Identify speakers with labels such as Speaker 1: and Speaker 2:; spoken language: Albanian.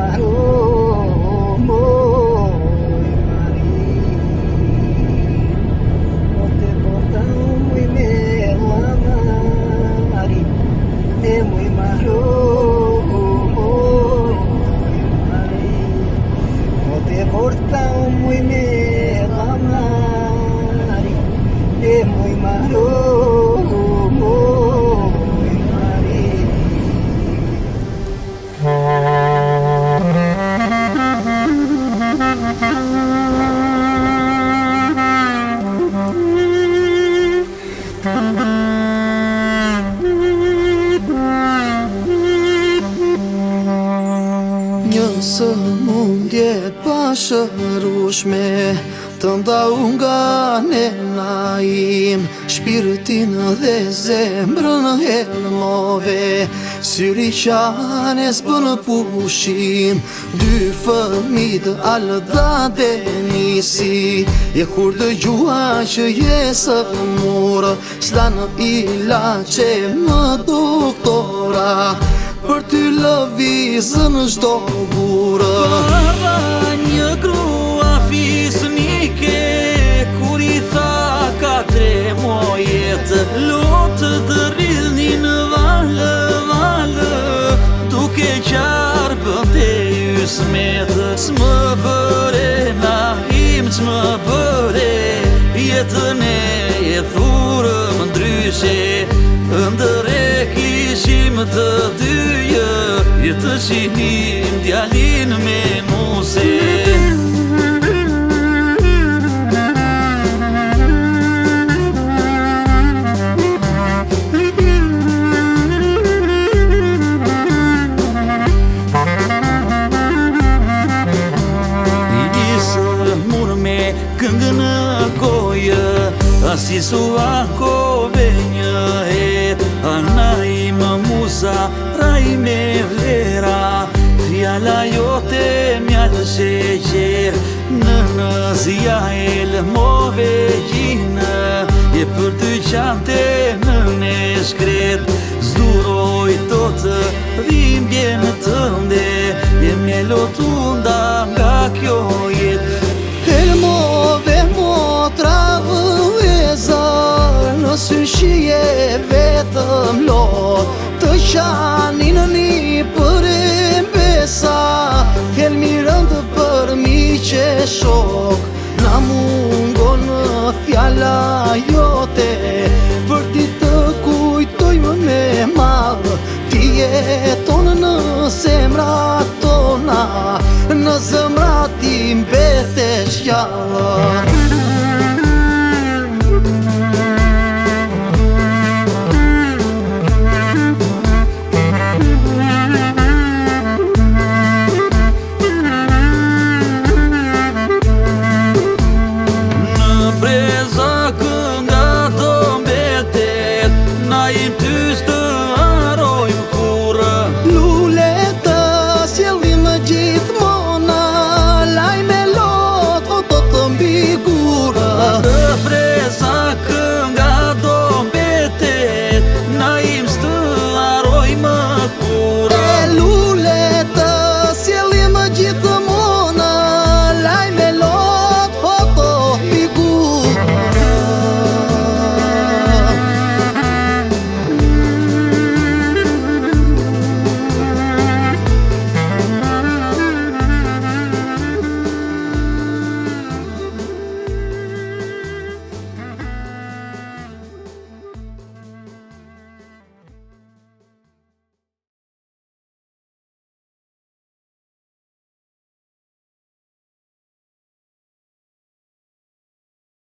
Speaker 1: mahrum, oj Mari, o te portão muy mela Mari, é muy mahrum, oj Mari, o te portão muy mela Mari, é muy mahrum, oj Mari.
Speaker 2: Një sëmundje pashërushme të ndau nga nena im, shpirtin dhe zemrën helmove, syri qanes bënë pushim, dy fëmit Alda Denisi, e kur dëgjua që jesë murë, s'lanë ilaçe më doktora, për ty lëvizën çdo burë.
Speaker 3: Baba një grua fisnike, kur i tha ka 3 mojet, lotë dërridhni në valë, valë, duke qarë bënte ysmet. S'më bëre nahim, s'më bëre, jetën e thurëm ndryshe, ndër e kishim të dyjë, jetë shinim djalin me muse. Këngë në gojë, asi sua kove një het, ana im musa, raj me vlera, fjala jote mjallë sheqer, në nëzja elmove gjinë, je për ty qante në ne shkret, zduroj do të dhimbje në tënde, je mjelotunda nga kjo jetë.
Speaker 2: Elmove motra vëzër, në syshje vetëm lot, të qanin një për e besa, helmirën të për mi që shok, na mungon në fjalla jote, për ti të kujtojmë me malë, ti jeton në zemrat tona, në zemrat ti mbetesh jallë.